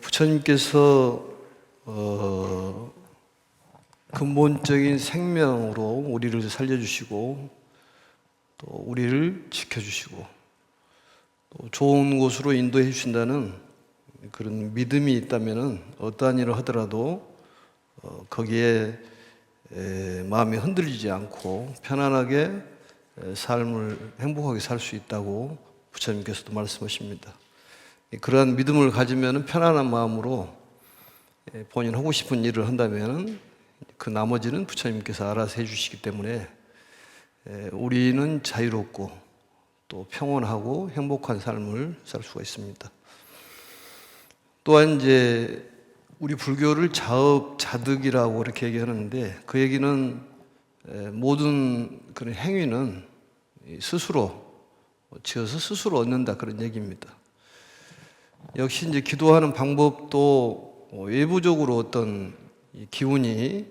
부처님께서 근본적인 생명으로 우리를 살려주시고 또 우리를 지켜주시고 또 좋은 곳으로 인도해 주신다는 그런 믿음이 있다면 어떠한 일을 하더라도 거기에 마음이 흔들리지 않고 편안하게 삶을 행복하게 살 수 있다고 부처님께서도 말씀하십니다. 그러한 믿음을 가지면 편안한 마음으로 본인 하고 싶은 일을 한다면 그 나머지는 부처님께서 알아서 해주시기 때문에 우리는 자유롭고 또 평온하고 행복한 삶을 살 수가 있습니다. 또한 이제 우리 불교를 자업자득이라고 이렇게 얘기하는데 그 얘기는 모든 그런 행위는 스스로 지어서 스스로 얻는다 그런 얘기입니다. 역시 이제 기도하는 방법도 외부적으로 어떤 기운이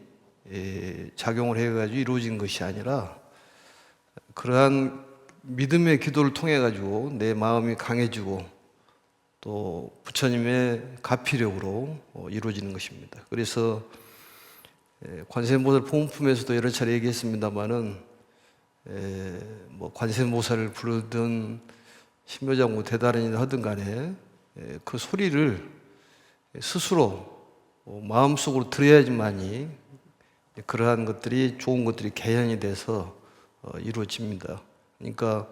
작용을 해가지고 이루어진 것이 아니라 그러한 믿음의 기도를 통해 가지고 내 마음이 강해지고 또 부처님의 가피력으로 이루어지는 것입니다. 그래서 관세음보살 포문품에서도 여러 차례 얘기했습니다만은 뭐 관세음보살을 부르든 신묘장구 대단원이든 하든 간에 그 소리를 스스로 마음속으로 들어야지만이 그러한 것들이 좋은 것들이 개연이 돼서 이루어집니다. 그러니까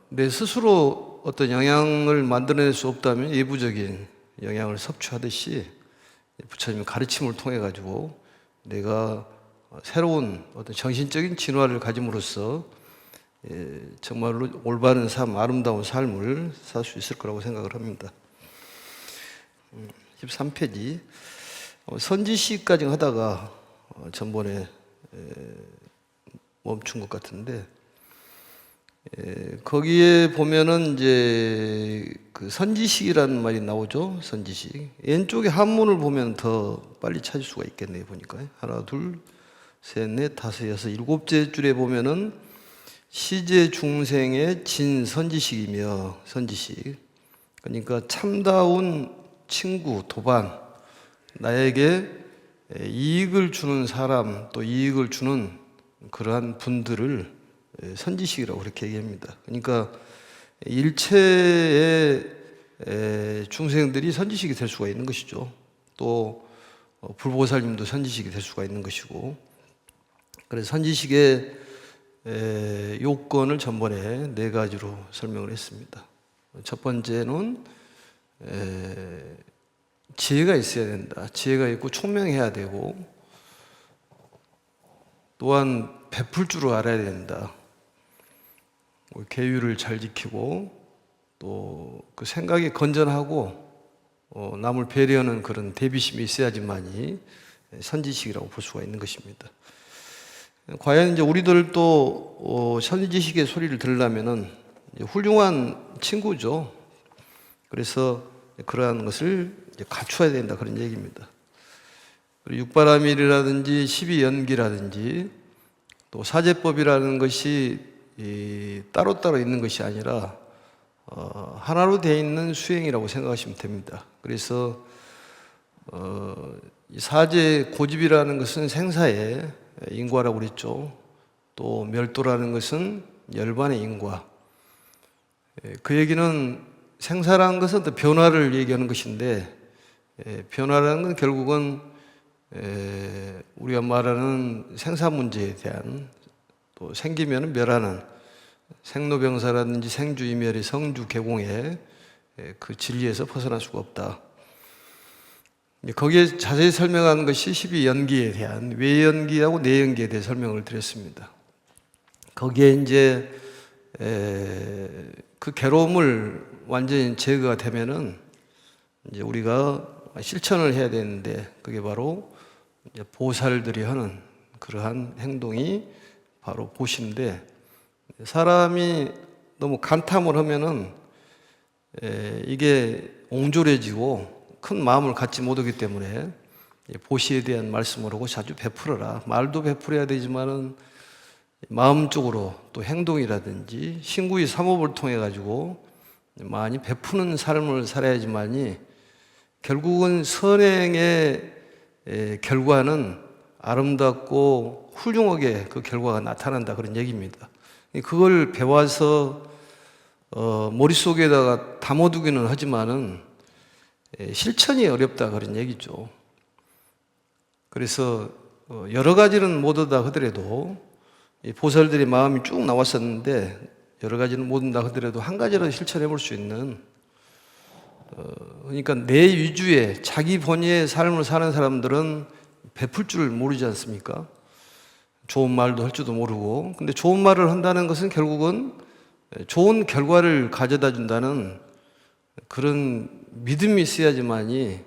내 스스로 어떤 영향을 만들어낼 수 없다면 외부적인 영향을 섭취하듯이 부처님의 가르침을 통해 가지고 내가 새로운 어떤 정신적인 진화를 가짐으로써 정말로 올바른 삶, 아름다운 삶을 살 수 있을 거라고 생각을 합니다. 13페이지 선지시까지 하다가 전번에 멈춘 것 같은데 거기에 보면은 이제 그 선지식이라는 말이 나오죠. 선지식. 왼쪽에 한문을 보면 더 빨리 찾을 수가 있겠네요. 보니까 하나, 둘, 셋, 넷, 다섯, 여섯, 일곱째 줄에 보면은 시제 중생의 진 선지식이며 선지식. 그러니까 참다운 친구, 도반, 나에게 이익을 주는 사람, 또 이익을 주는 그러한 분들을 선지식이라고 그렇게 얘기합니다. 그러니까 일체의 중생들이 선지식이 될 수가 있는 것이죠. 또 불보살님도 선지식이 될 수가 있는 것이고, 그래서 선지식의 요건을 전번에 4가지로 설명을 했습니다. 첫 번째는 지혜가 있어야 된다. 지혜가 있고 총명해야 되고, 또한 베풀 줄 알아야 된다. 계율을 잘 지키고 또 그 생각이 건전하고 남을 배려하는 그런 대비심이 있어야지만이 선지식이라고 볼 수가 있는 것입니다. 과연 이제 우리들도 선지식의 소리를 들으려면은 훌륭한 친구죠. 그래서 그러한 것을 갖춰야 된다 그런 얘기입니다. 육바라밀이라든지 12연기라든지 또 사제법이라는 것이 따로따로 있는 것이 아니라 하나로 되어 있는 수행이라고 생각하시면 됩니다. 그래서 사제 고집이라는 것은 생사의 인과라고 그랬죠. 또 멸도라는 것은 열반의 인과. 그 얘기는 생사라는 것은 또 변화를 얘기하는 것인데 변화라는 건 결국은 우리가 말하는 생사 문제에 대한 또 생기면 멸하는 생로병사라든지 생주이멸의 성주 개공의 그 진리에서 벗어날 수가 없다. 거기에 자세히 설명하는 것이 12연기에 대한 외연기하고 내연기에 대해 설명을 드렸습니다. 거기에 이제 그 괴로움을 완전히 제거가 되면은 이제 우리가 실천을 해야 되는데 그게 바로 이제 보살들이 하는 그러한 행동이 바로 보시인데 사람이 너무 간탐을 하면은 이게 옹졸해지고 큰 마음을 갖지 못하기 때문에 보시에 대한 말씀을 하고 자주 베풀어라. 말도 베풀어야 되지만은 마음적으로 또 행동이라든지 신구의 삼업을 통해 가지고 많이 베푸는 삶을 살아야지만이 결국은 선행의 결과는 아름답고 훌륭하게 그 결과가 나타난다, 그런 얘기입니다. 그걸 배워서 머릿속에다가 담아두기는 하지만은 실천이 어렵다, 그런 얘기죠. 그래서 여러 가지는 못 얻다 하더라도 이 보살들의 마음이 쭉 나왔었는데 여러 가지는 못 얻다 하더라도 한 가지라도 실천해 볼 수 있는, 그러니까 내 위주의 자기 본의의 삶을 사는 사람들은 베풀 줄 모르지 않습니까? 좋은 말도 할 줄도 모르고. 근데 좋은 말을 한다는 것은 결국은 좋은 결과를 가져다 준다는 그런 믿음이 있어야지만이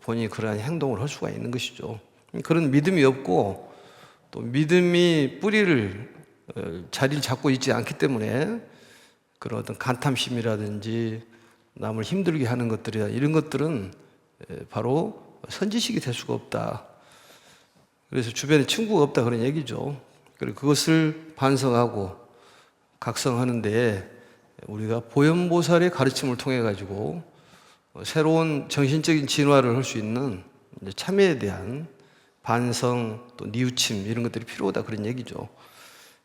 본인이 그러한 행동을 할 수가 있는 것이죠. 그런 믿음이 없고 또 믿음이 뿌리를 자리를 잡고 있지 않기 때문에 그런 어떤 간탐심이라든지 남을 힘들게 하는 것들이나 이런 것들은 바로 선지식이 될 수가 없다. 그래서 주변에 친구가 없다, 그런 얘기죠. 그리고 그것을 반성하고 각성하는 데 우리가 보현보살의 가르침을 통해 가지고 새로운 정신적인 진화를 할 수 있는 참회에 대한 반성, 또 뉘우침, 이런 것들이 필요하다, 그런 얘기죠.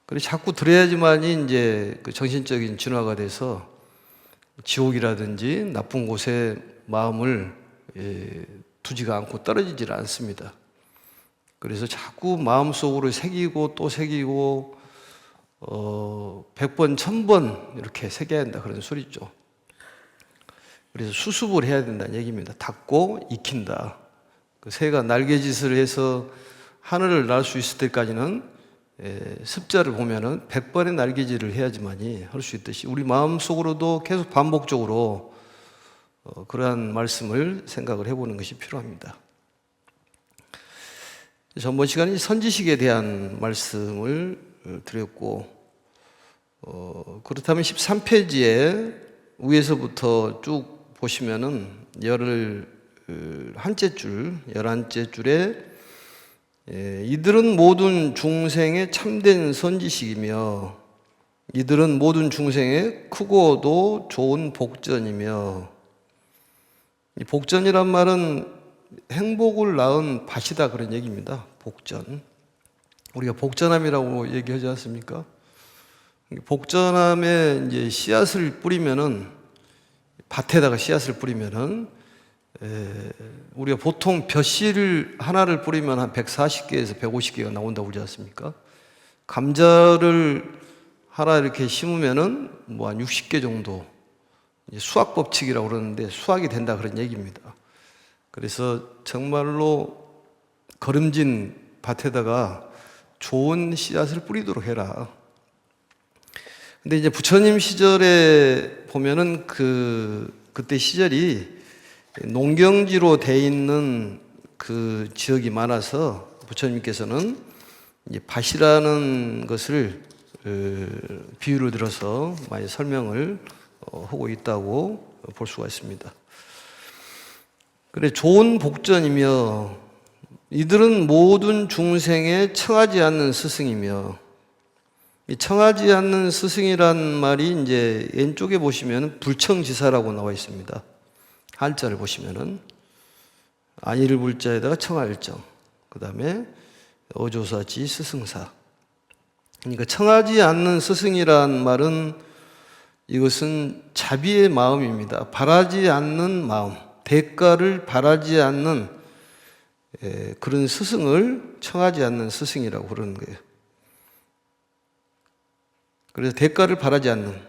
그래서 자꾸 들어야지만이 이제 그 정신적인 진화가 돼서 지옥이라든지 나쁜 곳에 마음을 두지가 않고 떨어지질 않습니다. 그래서 자꾸 마음속으로 새기고 또 새기고 100번, 1000번 이렇게 새겨야 한다, 그런 소리죠. 그래서 수습을 해야 된다는 얘기입니다. 닫고 익힌다. 그 새가 날개짓을 해서 하늘을 날 수 있을 때까지는 습자를 보면은 100번의 날개짓을 해야지만이 할 수 있듯이 우리 마음속으로도 계속 반복적으로 그러한 말씀을 생각을 해보는 것이 필요합니다. 전번 시간에 선지식에 대한 말씀을 드렸고, 그렇다면 13페이지에 위에서부터 쭉 보시면은 11째 줄에 이들은 모든 중생의 참된 선지식이며 이들은 모든 중생의 크고도 좋은 복전이며, 이 복전이란 말은 행복을 낳은 밭이다, 그런 얘기입니다. 복전. 우리가 복전함이라고 얘기하지 않습니까? 복전함에 이제 씨앗을 뿌리면은, 밭에다가 씨앗을 뿌리면은 우리가 보통 벼씨를 하나를 뿌리면 한 140개에서 150개가 나온다고 그러지 않습니까? 감자를 하나 이렇게 심으면은 뭐 한 60개 정도, 수학 법칙이라고 그러는데 수학이 된다, 그런 얘기입니다. 그래서 정말로 거름진 밭에다가 좋은 씨앗을 뿌리도록 해라. 근데 이제 부처님 시절에 보면은 그때 시절이 농경지로 돼 있는 그 지역이 많아서 부처님께서는 이제 밭이라는 것을 비유를 들어서 많이 설명을 하고 있다고 볼 수가 있습니다. 그래, 좋은 복전이며 이들은 모든 중생에 청하지 않는 스승이며, 이 청하지 않는 스승이란 말이 이제 왼쪽에 보시면 불청지사라고 나와 있습니다. 한자를 보시면은 안이를 불자에다가 청할정, 그 다음에 어조사지 스승사. 그러니까 청하지 않는 스승이란 말은 이것은 자비의 마음입니다. 바라지 않는 마음, 대가를 바라지 않는 그런 스승을 청하지 않는 스승이라고 그러는 거예요. 그래서 대가를 바라지 않는,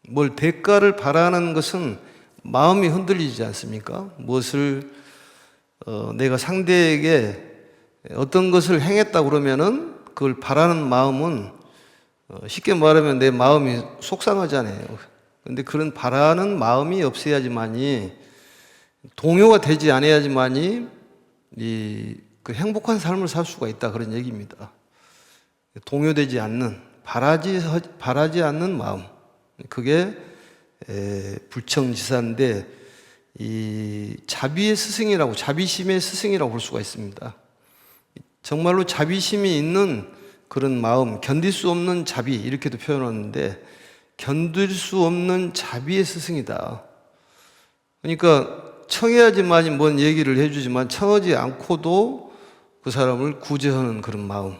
뭘 대가를 바라는 것은 마음이 흔들리지 않습니까? 무엇을 내가 상대에게 어떤 것을 행했다 그러면은 그걸 바라는 마음은 쉽게 말하면 내 마음이 속상하잖아요. 근데 그런 바라는 마음이 없어야지만이, 동요가 되지 않아야지만이 그 행복한 삶을 살 수가 있다, 그런 얘기입니다. 동요되지 않는, 바라지 않는 마음, 그게 불청지사인데 이 자비의 스승이라고, 자비심의 스승이라고 볼 수가 있습니다. 정말로 자비심이 있는 그런 마음, 견딜 수 없는 자비, 이렇게도 표현하는데 견딜 수 없는 자비의 스승이다. 그러니까 청해야지만이 뭔 얘기를 해주지만 청하지 않고도 그 사람을 구제하는 그런 마음,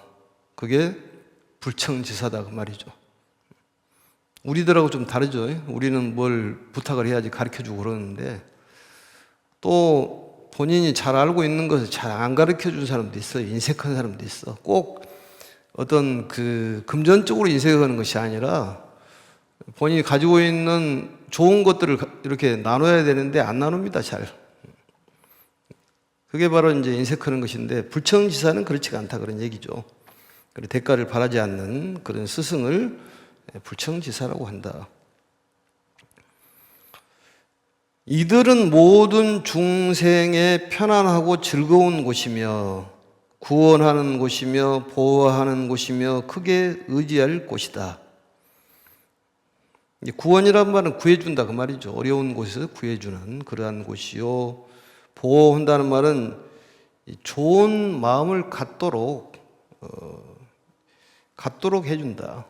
그게 불청지사다 그 말이죠. 우리들하고 좀 다르죠. 우리는 뭘 부탁을 해야지 가르쳐주고 그러는데 또 본인이 잘 알고 있는 것을 잘 안 가르쳐준 사람도 있어. 인색한 사람도 있어. 꼭 어떤 그 금전적으로 인색하는 것이 아니라 본인이 가지고 있는 좋은 것들을 이렇게 나눠야 되는데 안 나눕니다, 잘. 그게 바로 이제 인색하는 것인데 불청지사는 그렇지가 않다 그런 얘기죠. 그리고 대가를 바라지 않는 그런 스승을 불청지사라고 한다. 이들은 모든 중생의 편안하고 즐거운 곳이며 구원하는 곳이며 보호하는 곳이며 크게 의지할 곳이다. 구원이란 말은 구해준다 그 말이죠. 어려운 곳에서 구해주는 그러한 곳이요. 보호한다는 말은 좋은 마음을 갖도록 해준다.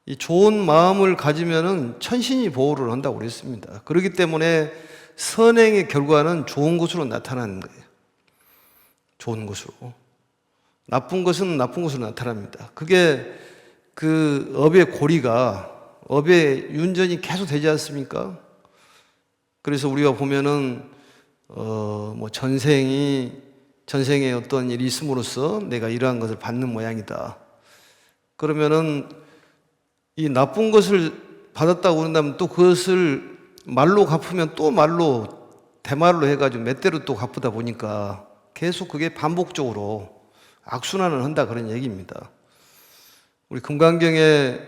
이 좋은 마음을 가지면은 천신이 보호를 한다고 그랬습니다. 그렇기 때문에 선행의 결과는 좋은 것으로 나타나는 거예요. 좋은 것으로. 나쁜 것은 나쁜 것으로 나타납니다. 그게 그 업의 고리가 업의 윤전이 계속 되지 않습니까? 그래서 우리가 보면은 뭐 전생에 어떤 일이 있음으로써 내가 이러한 것을 받는 모양이다. 그러면은 이 나쁜 것을 받았다고 그런다면 또 그것을 말로 갚으면 또 말로 대말로 해가지고 몇 대로 또 갚다 보니까 계속 그게 반복적으로 악순환을 한다 그런 얘기입니다. 우리 금강경에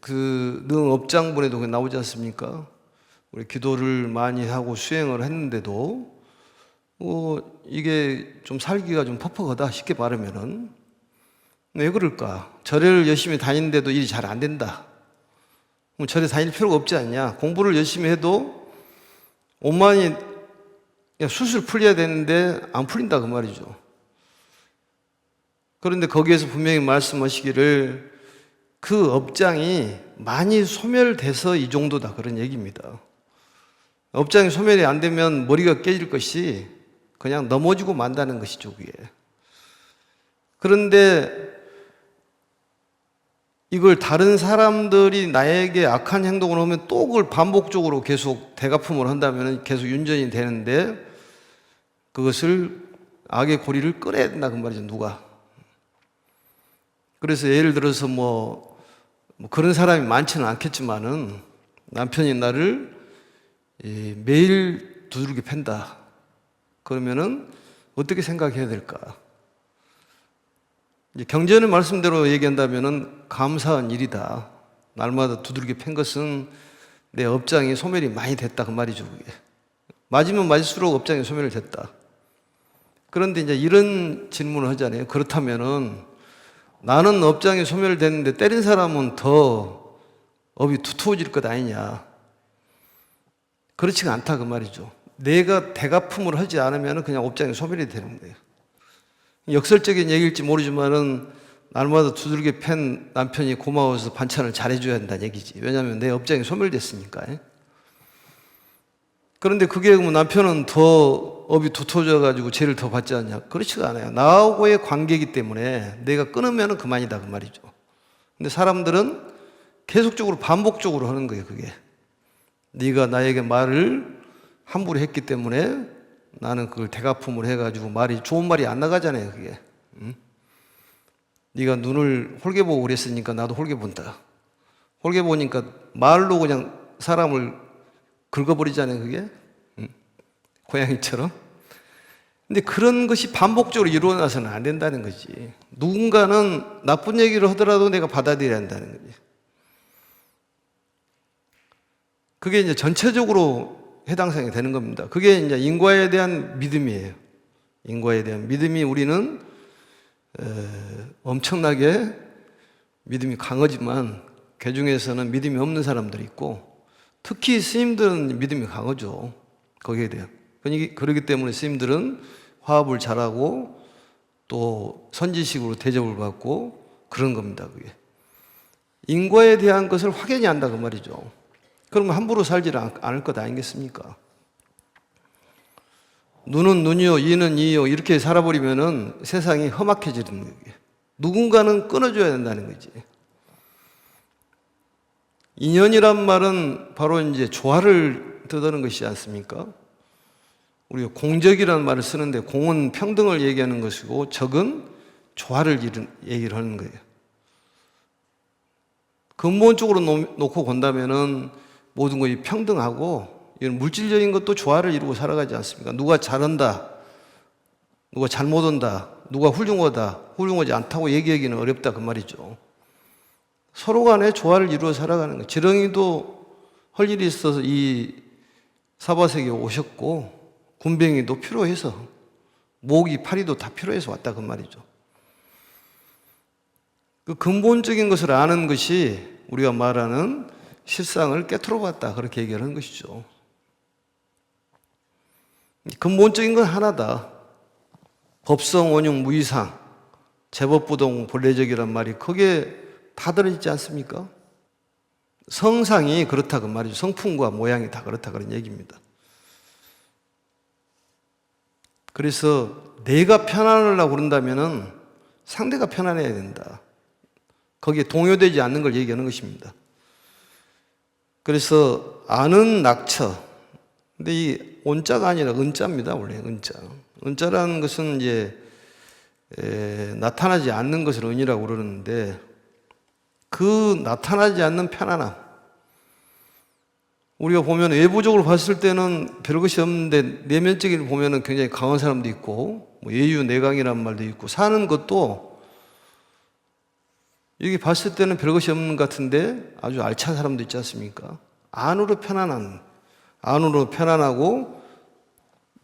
그 능업장본에도 나오지 않습니까? 우리 기도를 많이 하고 수행을 했는데도 이게 좀 살기가 좀 퍽퍽하다 쉽게 말하면은 왜 그럴까? 절을 열심히 다니는데도 일이 잘 안 된다. 그럼 절에 다닐 필요가 없지 않냐? 공부를 열심히 해도 온만이 술술 풀려야 되는데 안 풀린다 그 말이죠. 그런데 거기에서 분명히 말씀하시기를 그 업장이 많이 소멸돼서 이 정도다 그런 얘기입니다. 업장이 소멸이 안 되면 머리가 깨질 것이 그냥 넘어지고 만다는 것이죠, 그게. 그런데 이걸 다른 사람들이 나에게 악한 행동을 하면 또 그걸 반복적으로 계속 대갚음을 한다면 계속 윤전이 되는데 그것을 악의 고리를 끌어야 된다 그 말이죠, 누가. 그래서 예를 들어서 뭐 그런 사람이 많지는 않겠지만은 남편이 나를 매일 두들겨 팬다. 그러면은 어떻게 생각해야 될까? 이제 경전의 말씀대로 얘기한다면은 감사한 일이다. 날마다 두들겨 팬 것은 내 업장이 소멸이 많이 됐다 그 말이죠, 그게. 맞으면 맞을수록 업장이 소멸이 됐다. 그런데 이제 이런 질문을 하잖아요. 그렇다면은 나는 업장이 소멸됐는데 때린 사람은 더 업이 두터워질 것 아니냐. 그렇지가 않다 그 말이죠. 내가 대갚음을 하지 않으면 그냥 업장이 소멸이 되는 거예요. 역설적인 얘기일지 모르지만은 날마다 두들겨 팬 남편이 고마워서 반찬을 잘해줘야 한다는 얘기지. 왜냐하면 내 업장이 소멸됐으니까. 그런데 그게 뭐 남편은 더 업이 두터워져가지고 죄를 더 받지 않냐? 그렇지가 않아요. 나하고의 관계이기 때문에 내가 끊으면 그만이다 그 말이죠. 근데 사람들은 계속적으로 반복적으로 하는 거예요, 그게. 네가 나에게 말을 함부로 했기 때문에 나는 그걸 대갚음을 해가지고 말이 좋은 말이 안 나가잖아요, 그게. 응? 네가 눈을 홀게 보고 그랬으니까 나도 홀게 본다. 홀게 보니까 말로 그냥 사람을 긁어버리잖아요, 그게. 응? 고양이처럼. 근데 그런 것이 반복적으로 일어나서는 안 된다는 거지. 누군가는 나쁜 얘기를 하더라도 내가 받아들여야 한다는 거지. 그게 이제 전체적으로 해당 사항이 되는 겁니다. 그게 이제 인과에 대한 믿음이에요. 인과에 대한 믿음이 우리는 엄청나게 믿음이 강하지만 그 중에서는 믿음이 없는 사람들이 있고 특히 스님들은 믿음이 강하죠. 거기에 대한. 그렇기 때문에 스님들은 화합을 잘하고 또 선지식으로 대접을 받고 그런 겁니다. 그게. 인과에 대한 것을 확연히 안다 그 말이죠. 그러면 함부로 살지를 않을 것 아니겠습니까? 눈은 눈이요, 이는 이요 이렇게 살아버리면은 세상이 험악해지는 거예요. 누군가는 끊어줘야 된다는 거지. 인연이란 말은 바로 이제 조화를 뜻하는 것이지 않습니까? 우리가 공적이라는 말을 쓰는데 공은 평등을 얘기하는 것이고 적은 조화를 얘기를 하는 거예요. 근본적으로 놓고 본다면은 모든 것이 평등하고 이런 물질적인 것도 조화를 이루고 살아가지 않습니까? 누가 잘한다, 누가 잘못한다, 누가 훌륭하다, 훌륭하지 않다고 얘기하기는 어렵다 그 말이죠. 서로 간에 조화를 이루어 살아가는 거예요. 지렁이도 할 일이 있어서 이 사바세계에 오셨고 군뱅이도 필요해서 목이 파리도 다 필요해서 왔다 그 말이죠. 그 근본적인 것을 아는 것이 우리가 말하는 실상을 깨트려 봤다 그렇게 얘기하는 것이죠. 근본적인 건 하나다. 법성, 원흉, 무이상, 제법부동, 본래적이란 말이 거기에 다 들어있지 않습니까? 성상이 그렇다 그 말이죠. 성품과 모양이 다 그렇다 그런 얘기입니다. 그래서 내가 편안하려고 그런다면은 상대가 편안해야 된다. 거기에 동요되지 않는 걸 얘기하는 것입니다. 그래서 아는 낙처. 근데 이 온자가 아니라 은자입니다. 원래 은자. 은자라는 것은 이제 나타나지 않는 것을 은이라고 그러는데 그 나타나지 않는 편안함. 우리가 보면 외부적으로 봤을 때는 별것이 없는데 내면적인 보면은 굉장히 강한 사람도 있고 뭐 예유내강이라는 말도 있고 사는 것도 여기 봤을 때는 별것이 없는 것 같은데 아주 알찬 사람도 있지 않습니까? 안으로 편안하고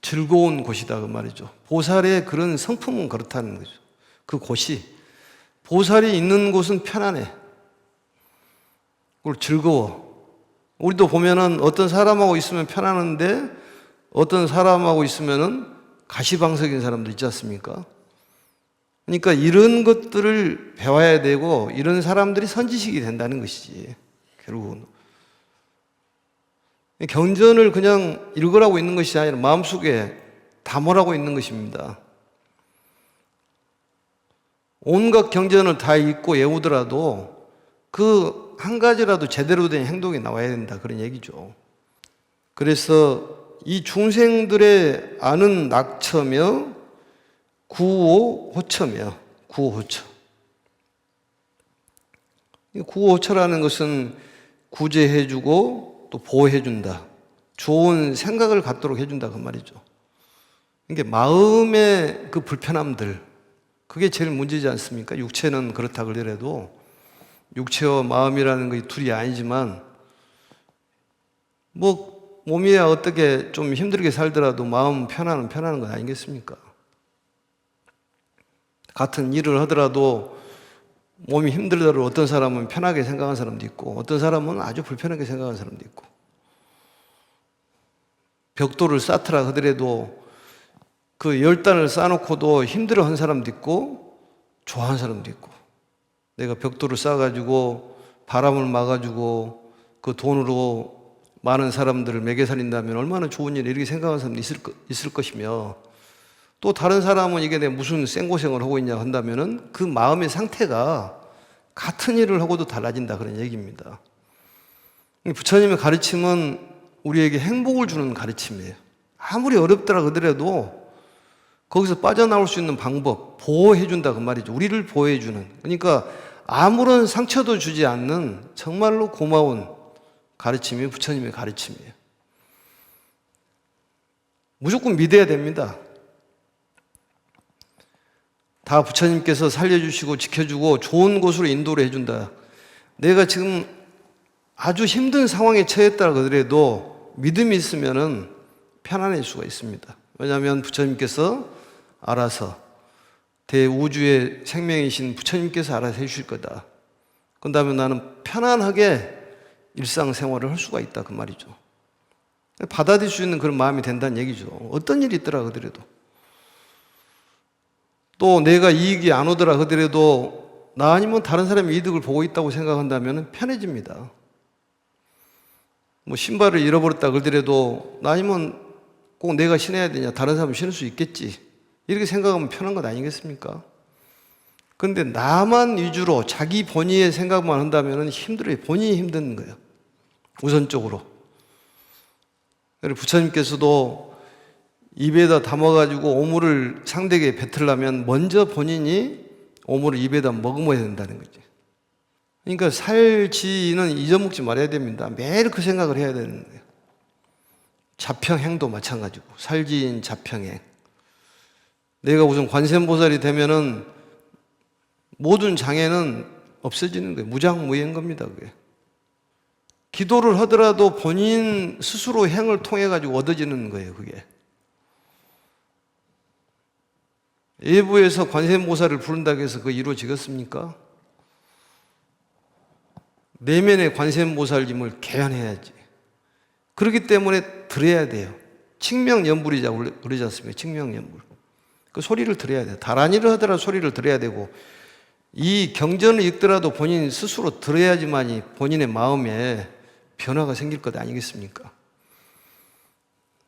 즐거운 곳이다 그 말이죠. 보살의 그런 성품은 그렇다는 거죠. 그 곳이 보살이 있는 곳은 편안해. 그리고 즐거워. 우리도 보면은 어떤 사람하고 있으면 편안한데 어떤 사람하고 있으면은 가시방석인 사람도 있지 않습니까? 그러니까 이런 것들을 배워야 되고 이런 사람들이 선지식이 된다는 것이지. 결국은 경전을 그냥 읽으라고 있는 것이 아니라 마음속에 담으라고 있는 것입니다. 온갖 경전을 다 읽고 외우더라도 그 한 가지라도 제대로 된 행동이 나와야 된다 그런 얘기죠. 그래서 이 중생들의 아는 낙처며 구호호처며 구호호처. 구호호처라는 것은 구제해주고 또 보호해준다. 좋은 생각을 갖도록 해준다 그 말이죠. 이게 마음의 그 불편함들 그게 제일 문제지 않습니까? 육체는 그렇다 그러더라도 육체와 마음이라는 것이 둘이 아니지만 뭐 몸이야 어떻게 좀 힘들게 살더라도 마음은 편안한 거 아니겠습니까? 같은 일을 하더라도 몸이 힘들더라도 어떤 사람은 편하게 생각하는 사람도 있고 어떤 사람은 아주 불편하게 생각하는 사람도 있고 벽돌을 쌓더라 하더라도 그 열단을 쌓아놓고도 힘들어하는 사람도 있고 좋아하는 사람도 있고 내가 벽돌을 쌓아가지고 바람을 막아주고 그 돈으로 많은 사람들을 먹여 살린다면 얼마나 좋은 일이 이렇게 생각하는 사람도 있을 것이며 또 다른 사람은 이게 내가 무슨 생고생을 하고 있냐 한다면은 그 마음의 상태가 같은 일을 하고도 달라진다 그런 얘기입니다. 부처님의 가르침은 우리에게 행복을 주는 가르침이에요. 아무리 어렵더라 그러더라도 거기서 빠져나올 수 있는 방법, 보호해준다 그 말이죠. 우리를 보호해주는. 그러니까 아무런 상처도 주지 않는 정말로 고마운 가르침이 부처님의 가르침이에요. 무조건 믿어야 됩니다. 다 부처님께서 살려주시고 지켜주고 좋은 곳으로 인도를 해준다. 내가 지금 아주 힘든 상황에 처했다 그러더라도 믿음이 있으면은 편안할 수가 있습니다. 왜냐하면 부처님께서 알아서 대우주의 생명이신 부처님께서 알아서 해주실 거다. 그 다음에 나는 편안하게 일상생활을 할 수가 있다 그 말이죠. 받아들일 수 있는 그런 마음이 된다는 얘기죠. 어떤 일이 있더라 하더라도 또 내가 이익이 안 오더라 하더라도 나 아니면 다른 사람의 이득을 보고 있다고 생각한다면 편해집니다. 뭐 신발을 잃어버렸다 그러더라도 나 아니면 꼭 내가 신어야 되냐, 다른 사람은 신을 수 있겠지, 이렇게 생각하면 편한 것 아니겠습니까? 그런데 나만 위주로 자기 본의의 생각만 한다면 힘들어요. 본인이 힘든 거예요, 우선적으로. 그리고 부처님께서도 입에다 담아가지고 오물을 상대에게 뱉으려면 먼저 본인이 오물을 입에다 머금어야 된다는 거지. 그러니까 살지는 잊어먹지 말아야 됩니다. 매일 그 생각을 해야 되는 거예요. 자평행도 마찬가지고, 살지인 자평행. 내가 우선 관세음보살이 되면은 모든 장애는 없어지는 거예요. 무장무예인 겁니다, 그게. 기도를 하더라도 본인 스스로 행을 통해 가지고 얻어지는 거예요, 그게. 예부에서 관세음보살을 부른다고 해서 그거 이루어지겠습니까? 내면의 관세음보살님을 개연해야지. 그렇기 때문에 들어야 돼요. 칭명연불이라고 그러지 않습니까? 칭명연불. 그 소리를 들어야 돼요. 다란이를 하더라도 소리를 들어야 되고, 이 경전을 읽더라도 본인 스스로 들어야지만이 본인의 마음에 변화가 생길 것 아니겠습니까?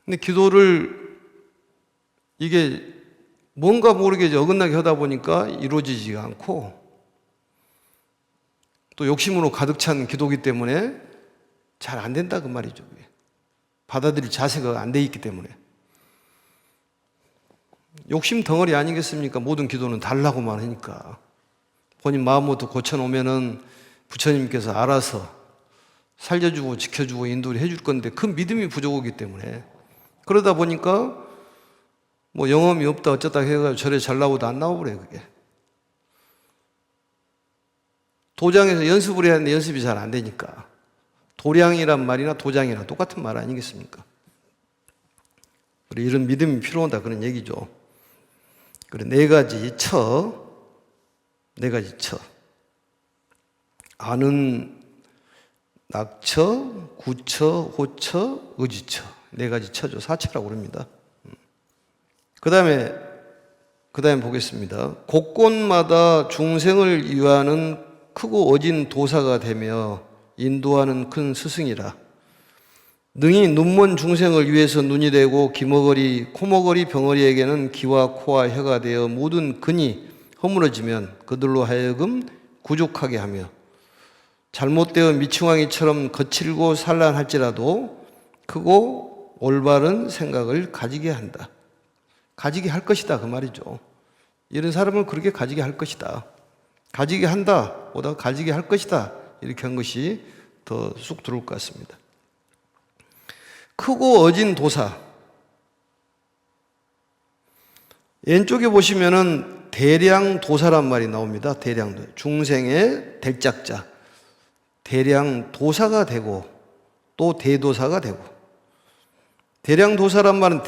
근데 기도를 이게 뭔가 모르게 어긋나게 하다 보니까 이루어지지가 않고, 또 욕심으로 가득 찬 기도기 때문에 잘 안 된다 그 말이죠. 받아들일 자세가 안 돼 있기 때문에. 욕심 덩어리 아니겠습니까? 모든 기도는 달라고만 하니까. 본인 마음부터 고쳐놓으면은 부처님께서 알아서 살려주고 지켜주고 인도를 해줄 건데, 그 믿음이 부족하기 때문에. 그러다 보니까 뭐 영험이 없다 어쩌다 해가지고 절에 잘 나오도 안 나오버려요, 그게. 도장에서 연습을 해야 하는데 연습이 잘 안 되니까. 도량이란 말이나 도장이나 똑같은 말 아니겠습니까? 그래, 이런 믿음이 필요하다 그런 얘기죠. 그래, 네 가지 처. 아는 낙처, 구처, 호처, 의지처. 네 가지 처죠. 사처라고 그럽니다. 그 다음에 보겠습니다. 곳곳마다 중생을 위하는 크고 어진 도사가 되며 인도하는 큰 스승이라. 능히 눈먼 중생을 위해서 눈이 되고 귀머거리, 코머거리 병어리에게는 귀와 코와 혀가 되어 모든 근이 허물어지면 그들로 하여금 구족하게 하며, 잘못되어 미충왕이처럼 거칠고 산란할지라도 크고 올바른 생각을 가지게 한다. 가지게 할 것이다 그 말이죠. 이런 사람을 그렇게 가지게 할 것이다. 가지게 한다 보다 가지게 할 것이다, 이렇게 한 것이 더 쑥 들어올 것 같습니다. 크고 어진 도사. 왼쪽에 보시면은 대량 도사란 말이 나옵니다. 대량 중생의 대짝자. 대량 도사가 되고 또 대도사가 되고. 대량 도사란 말은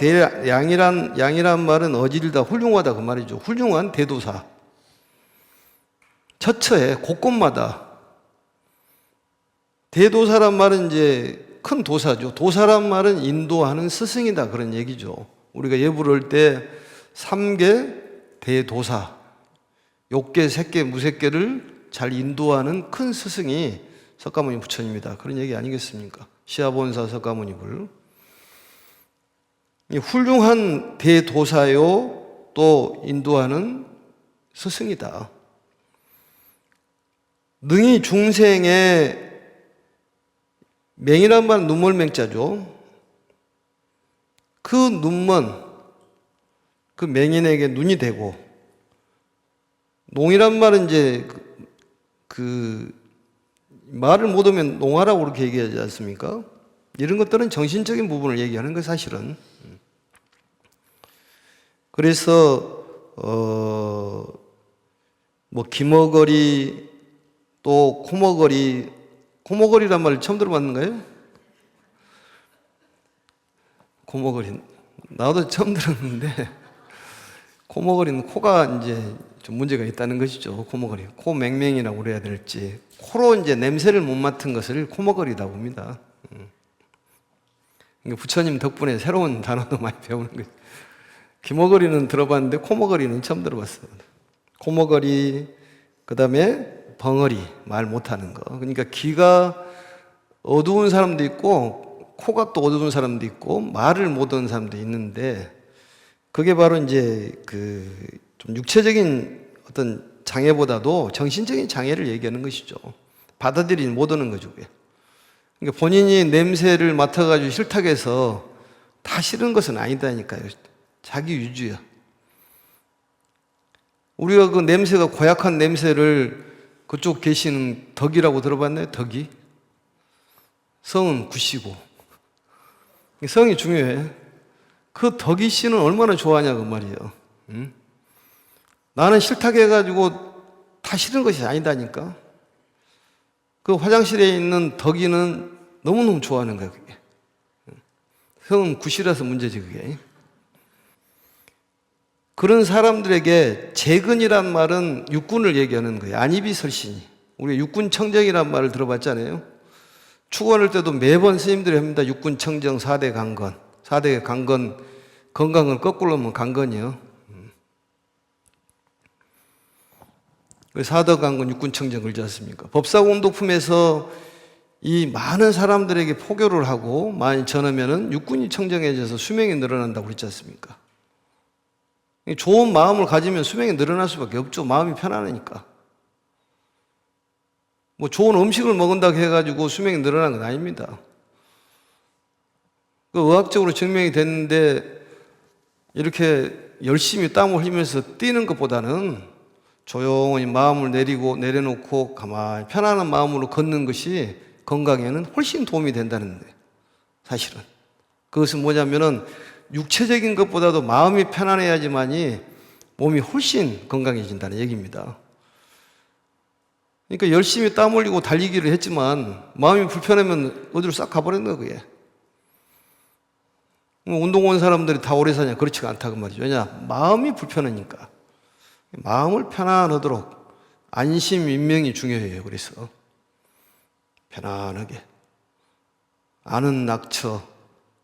양이란 말은 어질다, 훌륭하다 그 말이죠. 훌륭한 대도사. 처처에 곳곳마다. 대도사란 말은 이제 큰 도사죠. 도사란 말은 인도하는 스승이다 그런 얘기죠. 우리가 예불을 할 때 3개 대도사, 욕계, 색계, 무색계를 잘 인도하는 큰 스승이 석가모니 부처님이다 그런 얘기 아니겠습니까? 시아본사 석가모니불. 훌륭한 대도사요 또 인도하는 스승이다. 능히 중생의, 맹이란 말은 눈멀맹자죠. 그 눈먼 그 맹인에게 눈이 되고, 농이란 말은 이제 그 말을 못하면 농하라고 그렇게 얘기하지 않습니까? 이런 것들은 정신적인 부분을 얘기하는 거 사실은. 그래서 뭐 귀머거리 또 코머거리란 말을 처음 들어봤는가요? 코머거리 나도 처음 들었는데, 코머거리는 코가 이제 좀 문제가 있다는 것이죠. 코머거리, 코맹맹이라고 그래야 될지, 코로 이제 냄새를 못 맡은 것을 코머거리다 봅니다. 그러니까 부처님 덕분에 새로운 단어도 많이 배우는 거죠. 귀머거리는 들어봤는데 코머거리는 처음 들어봤어요. 코머거리, 그 다음에 벙어리, 말 못하는 거. 그러니까 귀가 어두운 사람도 있고 코가 또 어두운 사람도 있고 말을 못하는 사람도 있는데, 그게 바로 이제 그 좀 육체적인 어떤 장애보다도 정신적인 장애를 얘기하는 것이죠. 받아들이지 못하는 거죠, 그게. 그러니까 본인이 냄새를 맡아가지고 싫다고 해서 다 싫은 것은 아니다니까요. 자기 유주야. 우리가 그 냄새가 고약한 냄새를 그쪽 계시는 덕이라고 들어봤나요? 덕이? 성은 구시고. 성이 중요해. 그 덕이 씨는 얼마나 좋아하냐 그 말이에요. 응? 나는 싫다고 해가지고 다 싫은 것이 아니다니까. 그 화장실에 있는 덕이는 너무너무 좋아하는 거야 그게. 성은 구시라서 문제지 그게. 그런 사람들에게 재근이란 말은 육군을 얘기하는 거예요. 안입이설신이. 우리 육군청정이란 말을 들어봤잖아요. 축원할 때도 매번 스님들이 합니다. 육군청정 4대 강건. 4대 강건, 건강을 거꾸로 하면 강건이요. 4대 강건 육군청정 그러지 않습니까? 법사공덕품에서 이 많은 사람들에게 포교를 하고 많이 전하면은 육군이 청정해져서 수명이 늘어난다고 그랬지 않습니까? 좋은 마음을 가지면 수명이 늘어날 수밖에 없죠. 마음이 편안하니까. 뭐 좋은 음식을 먹는다고 해가지고 수명이 늘어나는 건 아닙니다. 그 의학적으로 증명이 됐는데 이렇게 열심히 땀을 흘리면서 뛰는 것보다는 조용히 마음을 내려놓고 가만히 편안한 마음으로 걷는 것이 건강에는 훨씬 도움이 된다는 거예요. 사실은. 그것은 뭐냐면은 육체적인 것보다도 마음이 편안해야지만이 몸이 훨씬 건강해진다는 얘기입니다. 그러니까 열심히 땀 흘리고 달리기를 했지만 마음이 불편하면 어디로 싹 가버리는 거예요, 그게. 운동 온 사람들이 다 오래 사냐? 그렇지가 않다고 말이죠. 왜냐? 마음이 불편하니까. 마음을 편안하도록 안심, 인명이 중요해요. 그래서 편안하게 아는 낙처,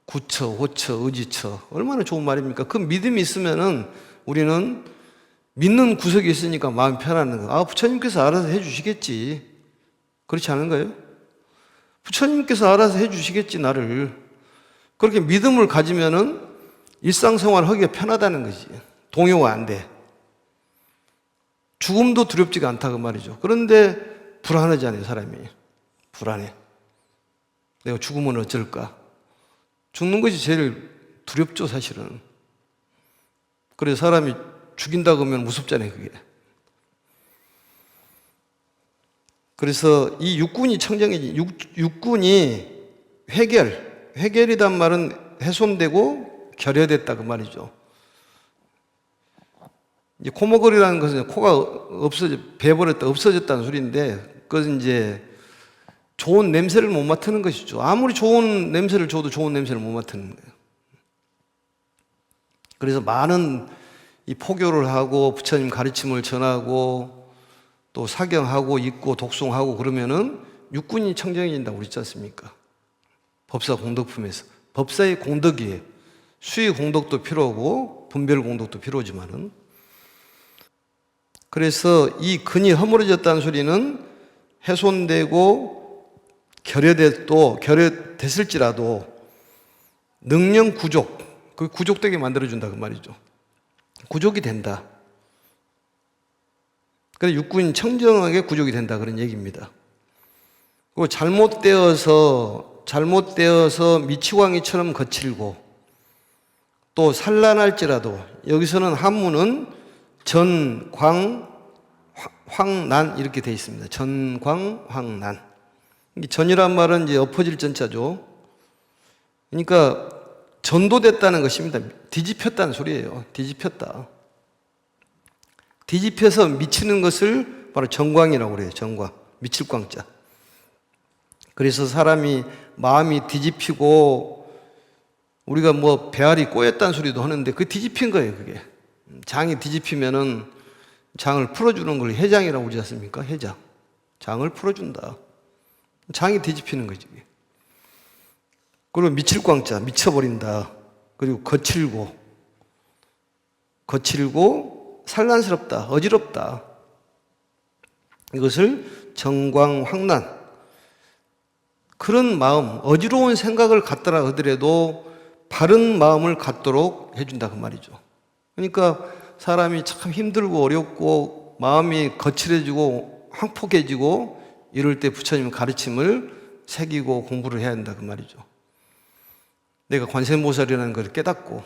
구처, 호처, 의지처 얼마나 좋은 말입니까? 그 믿음이 있으면은 우리는 믿는 구석이 있으니까 마음이 편안한 거. 아, 부처님께서 알아서 해주시겠지. 그렇지 않은가요? 부처님께서 알아서 해주시겠지 나를. 그렇게 믿음을 가지면은 일상생활 하기가 편하다는 거지. 동요가 안 돼. 죽음도 두렵지가 않다고 말이죠. 그런데 불안하잖아요, 사람이. 불안해. 내가 죽으면 어쩔까? 죽는 것이 제일 두렵죠, 사실은. 그래서 사람이 죽인다고 하면 무섭잖아요, 그게. 그래서 이 육군이 청정해진, 육군이 회결이란 말은 훼손되고 결여됐다 그 말이죠. 이제 코먹거리라는 것은 코가 배버렸다, 없어졌다는 소리인데, 그것은 이제 좋은 냄새를 못 맡는 것이죠. 아무리 좋은 냄새를 줘도 좋은 냄새를 못 맡는 거예요. 그래서 많은 이 포교를 하고 부처님 가르침을 전하고 또 사경하고 읽고 독송하고 그러면은 육군이 청정해진다고 그랬지 않습니까? 법사 공덕품에서. 법사의 공덕이에요. 수의 공덕도 필요하고 분별 공덕도 필요하지만은. 그래서 이 근이 허물어졌다는 소리는 훼손되고 결여됐을지라도 능령 구족, 그 구족되게 만들어준다 그 말이죠. 구족이 된다. 그래서 육군이 청정하게 구족이 된다 그런 얘기입니다. 그리고 잘못되어서 미치광이처럼 거칠고 또 산란할지라도, 여기서는 한문은 전광 황난 이렇게 되어 있습니다. 전광 황난. 전이란 말은 이제 엎어질 전자죠. 그러니까 전도됐다는 것입니다. 뒤집혔다는 소리예요. 뒤집혔다. 뒤집혀서 미치는 것을 바로 전광이라고 그래요. 전광. 미칠 광자. 그래서 사람이 마음이 뒤집히고 우리가 뭐 배알이 꼬였다는 소리도 하는데 그 뒤집힌 거예요, 그게. 장이 뒤집히면은 장을 풀어주는 걸 해장이라고 그러지 않습니까? 해장. 장을 풀어준다. 장이 뒤집히는 거지. 그리고 미칠 광자, 미쳐버린다. 그리고 거칠고 산란스럽다, 어지럽다. 이것을 정광황란, 그런 마음, 어지러운 생각을 갖더라 하더라도 바른 마음을 갖도록 해준다 그 말이죠. 그러니까 사람이 참 힘들고 어렵고 마음이 거칠어지고 황폭해지고 이럴 때 부처님 가르침을 새기고 공부를 해야 한다 그 말이죠. 내가 관세음보살이라는 걸 깨닫고,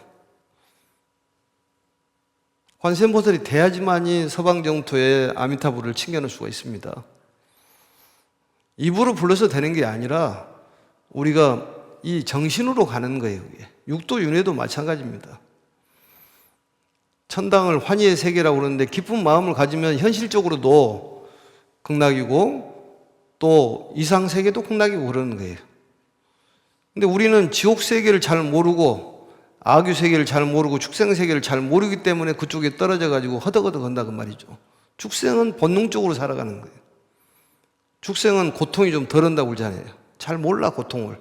관세음보살이 돼야지만이 서방정토에 아미타불을 챙겨놓을 수가 있습니다. 입으로 불러서 되는 게 아니라 우리가 이 정신으로 가는 거예요. 그게 육도 윤회도 마찬가지입니다. 천당을 환희의 세계라고 그러는데 기쁜 마음을 가지면 현실적으로도 극락이고 또 이상 세계도 극락이고 그러는 거예요. 근데 우리는 지옥 세계를 잘 모르고 악유 세계를 잘 모르고 축생 세계를 잘 모르기 때문에 그쪽에 떨어져 가지고 허덕허덕 한다 그 말이죠. 축생은 본능적으로 살아가는 거예요. 축생은 고통이 좀 덜 한다고 그러잖아요. 잘 몰라 고통을.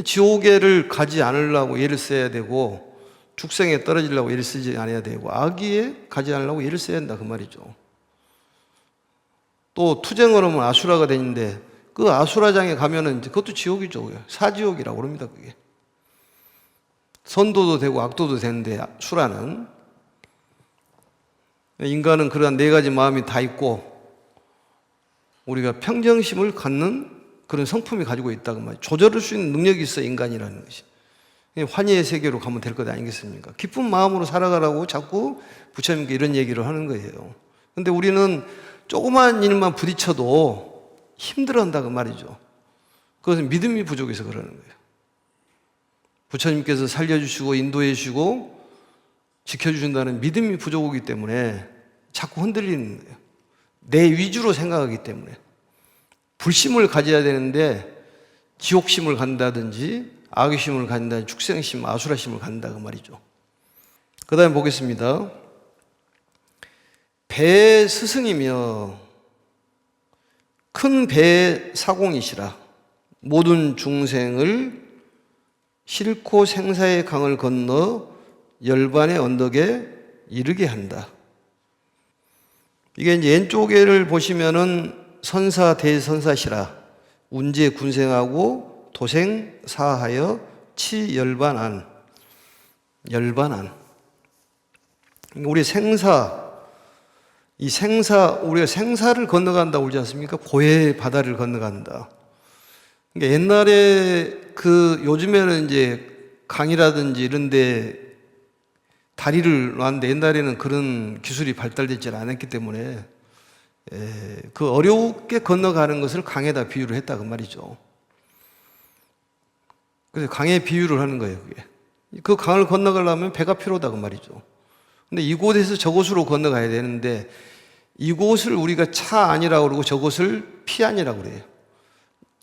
지옥에를 가지 않으려고 예를 써야 되고, 축생에 떨어지려고 예를 쓰지 않아야 되고, 악의에 가지 않으려고 예를 써야 한다 그 말이죠. 또 투쟁을 하면 아수라가 되는데 그 아수라장에 가면은 그것도 지옥이죠. 사지옥이라고 그럽니다. 그게 선도도 되고 악도도 되는데 수라는, 인간은 그러한 네 가지 마음이 다 있고 우리가 평정심을 갖는 그런 성품이 가지고 있다고 말이에요. 조절할 수 있는 능력이 있어 인간이라는 것이. 환희의 세계로 가면 될 것 아니겠습니까? 기쁜 마음으로 살아가라고 자꾸 부처님께 이런 얘기를 하는 거예요. 근데 우리는 조그만 일만 부딪혀도 힘들어한다고 말이죠. 그것은 믿음이 부족해서 그러는 거예요. 부처님께서 살려주시고 인도해 주시고 지켜주신다는 믿음이 부족하기 때문에 자꾸 흔들리는 거예요. 내 위주로 생각하기 때문에. 불심을 가져야 되는데 지옥심을 간다든지 악의심을 간다든지 축생심, 아수라심을 간다 그 말이죠. 그 다음에 보겠습니다. 배의 스승이며 큰 배의 사공이시라. 모든 중생을 싣고 생사의 강을 건너 열반의 언덕에 이르게 한다. 이게 이제 왼쪽에를 보시면은 선사 대선사시라. 운제 군생하고 도생 사하여 치 열반안. 열반안. 우리 생사, 이 생사, 우리가 생사를 건너간다고 그러지 않습니까? 고해의 바다를 건너간다. 그러니까 옛날에 요즘에는 이제 강이라든지 이런 데 다리를 놨는데 옛날에는 그런 기술이 발달되지 않았기 때문에 그 어렵게 건너가는 것을 강에다 비유를 했다 그 말이죠. 그래서 강에 비유를 하는 거예요. 그게. 그 강을 건너가려면 배가 필요하다 그 말이죠. 근데 이곳에서 저곳으로 건너가야 되는데 이곳을 우리가 차 아니라고 그러고 저곳을 피 아니라고 그래요.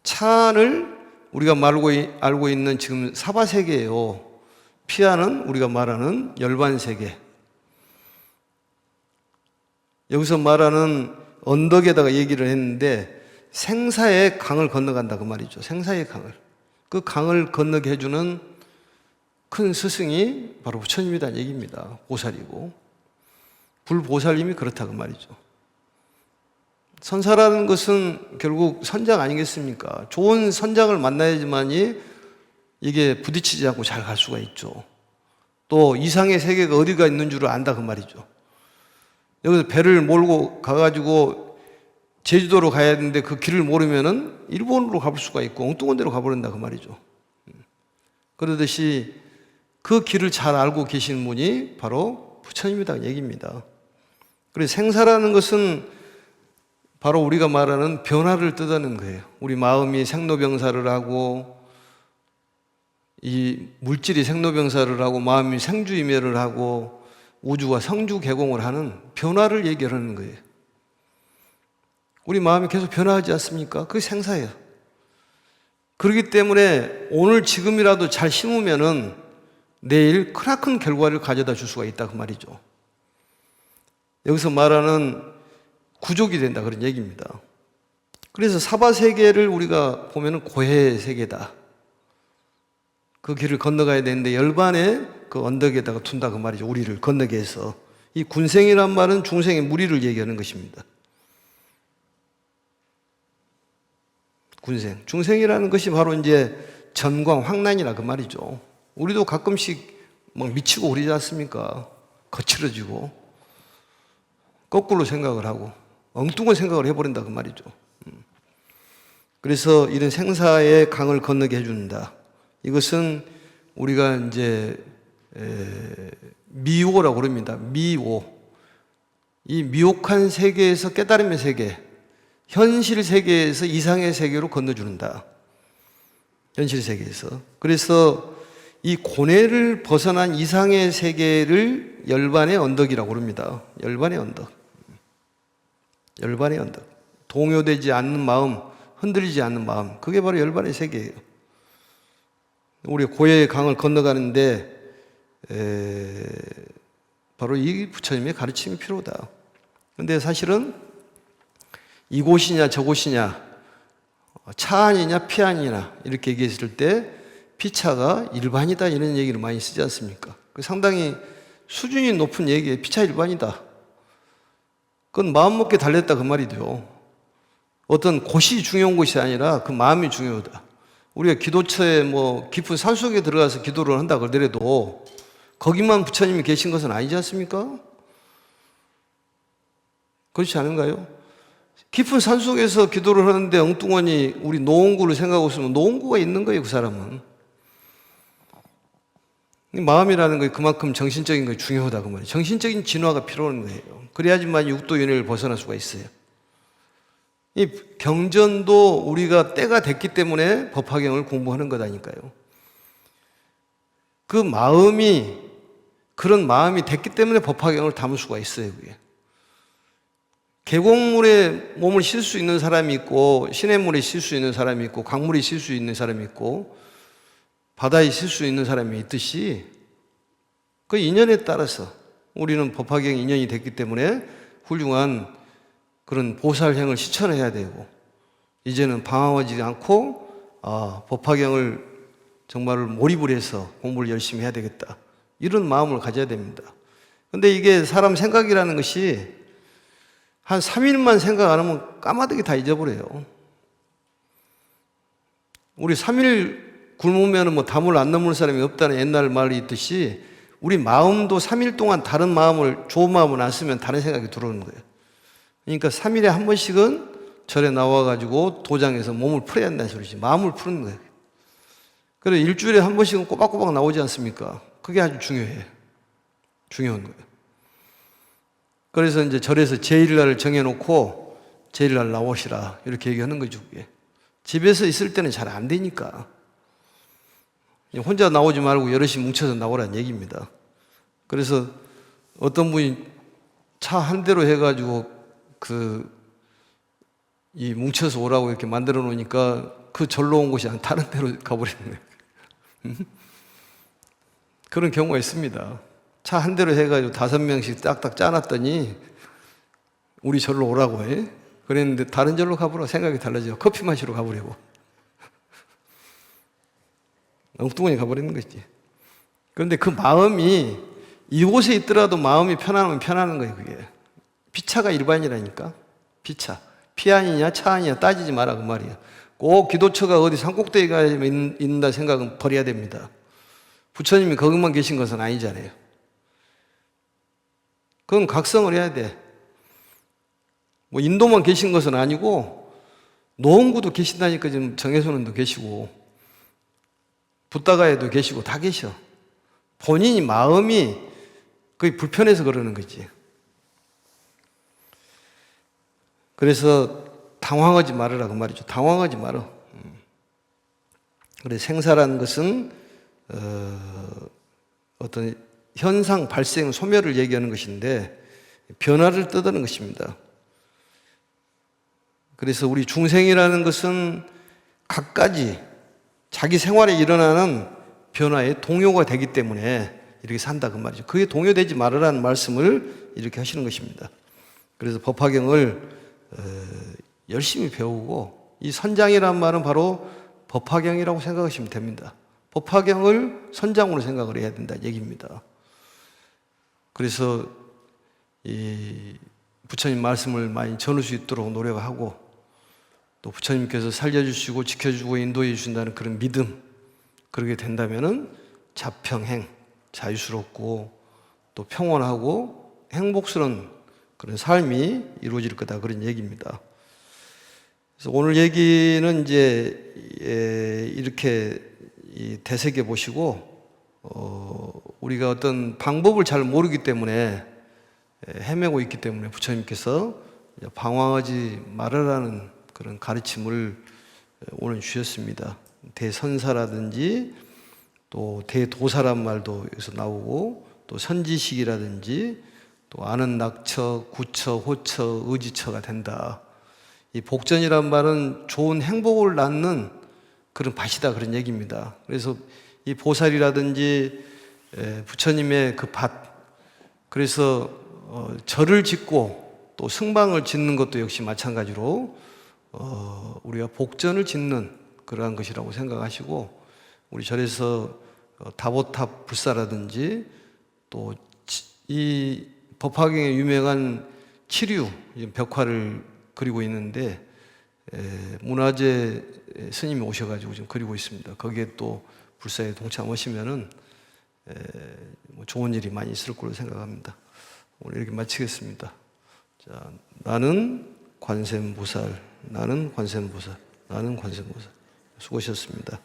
차를 우리가 알고 있는 지금 사바세계예요. 피아는 우리가 말하는 열반세계. 여기서 말하는 언덕에다가 얘기를 했는데 생사의 강을 건너간다 그 말이죠. 생사의 강을. 그 강을 건너게 해주는 큰 스승이 바로 부처님이라는 얘기입니다. 보살이고. 불보살님이 그렇다 그 말이죠. 선사라는 것은 결국 선장 아니겠습니까? 좋은 선장을 만나야지만이 이게 부딪히지 않고 잘 갈 수가 있죠. 또 이상의 세계가 어디가 있는 줄을 안다 그 말이죠. 여기서 배를 몰고 가가지고 제주도로 가야 되는데 그 길을 모르면은 일본으로 가볼 수가 있고 엉뚱한 데로 가버린다 그 말이죠. 그러듯이 그 길을 잘 알고 계시는 분이 바로 부처님이다 얘기입니다. 그래서 생사라는 것은 바로 우리가 말하는 변화를 뜻하는 거예요. 우리 마음이 생로병사를 하고 이 물질이 생로병사를 하고 마음이 생주이멸을 하고 우주가 성주개공을 하는 변화를 얘기하는 거예요. 우리 마음이 계속 변화하지 않습니까? 그게 생사예요. 그렇기 때문에 오늘 지금이라도 잘 심으면은 내일 크나큰 결과를 가져다 줄 수가 있다 그 말이죠. 여기서 말하는 구족이 된다 그런 얘기입니다. 그래서 사바세계를 우리가 보면은 고해의 세계다. 그 길을 건너가야 되는데 열반에 그 언덕에다가 둔다 그 말이죠. 우리를 건너게 해서 이 군생이란 말은 중생의 무리를 얘기하는 것입니다. 군생. 중생이라는 것이 바로 이제 전광, 황난이라 그 말이죠. 우리도 가끔씩 막 미치고 그러지 않습니까? 거칠어지고, 거꾸로 생각을 하고, 엉뚱한 생각을 해버린다 그 말이죠. 그래서 이런 생사의 강을 건너게 해준다. 이것은 우리가 이제 미오라고 그럽니다. 미오. 이 미혹한 세계에서 깨달음의 세계, 현실 세계에서 이상의 세계로 건너주는다. 현실 세계에서. 그래서 이 고뇌를 벗어난 이상의 세계를 열반의 언덕이라고 그럽니다. 열반의 언덕. 열반의 언덕. 동요되지 않는 마음, 흔들리지 않는 마음. 그게 바로 열반의 세계예요. 우리 고해의 강을 건너가는데 바로 이 부처님의 가르침이 필요하다. 근데 사실은 이곳이냐 저곳이냐, 차 안이냐 피 안이냐 이렇게 얘기했을 때 피차가 일반이다 이런 얘기를 많이 쓰지 않습니까? 상당히 수준이 높은 얘기예요. 피차 일반이다. 그건 마음먹기에 달렸다 그 말이죠. 어떤 곳이 중요한 것이 아니라 그 마음이 중요하다. 우리가 기도처에 뭐 깊은 산속에 들어가서 기도를 한다 그러더라도 거기만 부처님이 계신 것은 아니지 않습니까? 그렇지 않은가요? 깊은 산속에서 기도를 하는데 엉뚱하니 우리 노원구를 생각하고 있으면 노원구가 있는 거예요, 그 사람은. 마음이라는 게 그만큼 정신적인 게 중요하다 그 말이에요. 정신적인 진화가 필요한 거예요. 그래야지만 육도 윤회를 벗어날 수가 있어요. 이 경전도 우리가 때가 됐기 때문에 법화경을 공부하는 거다니까요. 그 마음이, 그런 마음이 됐기 때문에 법화경을 담을 수가 있어요, 그게. 계곡물에 몸을 실 수 있는 사람이 있고, 시냇물에 실 수 있는 사람이 있고, 강물에 실 수 있는 사람이 있고, 바다에 실 수 있는 사람이 있듯이, 그 인연에 따라서 우리는 법화경 인연이 됐기 때문에 훌륭한 그런 보살행을 실천해야 되고, 이제는 방황하지 않고, 법화경을 정말 몰입을 해서 공부를 열심히 해야 되겠다. 이런 마음을 가져야 됩니다. 근데 이게 사람 생각이라는 것이 한 3일만 생각 안 하면 까마득히 다 잊어버려요. 우리 3일 굶으면 뭐 담을 안 넘을 사람이 없다는 옛날 말이 있듯이 우리 마음도 3일 동안 다른 마음을, 좋은 마음을 안 쓰면 다른 생각이 들어오는 거예요. 그러니까 3일에 한 번씩은 절에 나와가지고 도장에서 몸을 풀어야 한다는 소리지. 마음을 푸는 거예요. 그래서 일주일에 한 번씩은 꼬박꼬박 나오지 않습니까? 그게 아주 중요해요. 중요한 거예요. 그래서 이제 절에서 제1날을 정해놓고 제1날 나오시라 이렇게 얘기하는 거죠. 그게. 집에서 있을 때는 잘 안 되니까. 혼자 나오지 말고 여럿이 뭉쳐서 나오라는 얘기입니다. 그래서 어떤 분이 차 한 대로 해가지고 이 뭉쳐서 오라고 이렇게 만들어 놓으니까 그 절로 온 곳이 아니라 다른 데로 가버리는 거예요. 그런 경우가 있습니다. 차 한 대로 해가지고 5명씩 딱딱 짜놨더니 우리 절로 오라고 해. 그랬는데 다른 절로 가보라고 생각이 달라져요. 커피 마시러 가보려고. 엉뚱하게 가버리는 거지. 그런데 그 마음이 이곳에 있더라도 마음이 편안하면 편안한 거예요, 그게. 피차가 일반이라니까. 피차. 피 아니냐, 차 아니냐 따지지 마라, 그 말이에요. 꼭 기도처가 어디 산꼭대기가 있는다 생각은 버려야 됩니다. 부처님이 거기만 계신 것은 아니잖아요. 그건 각성을 해야 돼. 뭐 인도만 계신 것은 아니고 노원구도 계신다니까. 지금 정해소는도 계시고 붓다가에도 계시고 다 계셔. 본인이 마음이 거의 불편해서 그러는 거지. 그래서 당황하지 말으라 그 말이죠. 당황하지 말어. 그래 생사라는 것은 어떤 현상 발생 소멸을 얘기하는 것인데 변화를 뜻하는 것입니다. 그래서 우리 중생이라는 것은 각가지 자기 생활에 일어나는 변화에 동요가 되기 때문에 이렇게 산다 그 말이죠. 그게 동요되지 말으라는 말씀을 이렇게 하시는 것입니다. 그래서 법화경을 열심히 배우고, 이 선장이란 말은 바로 법화경이라고 생각하시면 됩니다. 법화경을 선장으로 생각을 해야 된다 얘기입니다. 그래서 이 부처님 말씀을 많이 전할 수 있도록 노력하고, 또 부처님께서 살려주시고 지켜주고 인도해 주신다는 그런 믿음, 그렇게 된다면은 자평행, 자유스럽고 또 평온하고 행복스러운 그런 삶이 이루어질 거다, 그런 얘기입니다. 그래서 오늘 얘기는 이제 이렇게 되새겨 보시고, 우리가 어떤 방법을 잘 모르기 때문에 헤매고 있기 때문에 부처님께서 방황하지 말으라는 그런 가르침을 오늘 주셨습니다. 대선사라든지 또 대도사란 말도 여기서 나오고, 또 선지식이라든지 또 아는 낙처, 구처, 호처, 의지처가 된다. 이 복전이란 말은 좋은 행복을 낳는 그런 밭이다, 그런 얘기입니다. 그래서 이 보살이라든지 부처님의 그 밭, 그래서 절을 짓고 또 승방을 짓는 것도 역시 마찬가지로 우리가 복전을 짓는 그러한 것이라고 생각하시고, 우리 절에서 다보탑 불사라든지 또 이 법화경에 유명한 치류 벽화를 그리고 있는데, 문화재 스님이 오셔가지고 지금 그리고 있습니다. 거기에 또 불사에 동참하시면은 뭐 좋은 일이 많이 있을 거로 생각합니다. 오늘 이렇게 마치겠습니다. 자, 나는 관세음보살, 나는 관세음보살, 나는 관세음보살. 수고하셨습니다.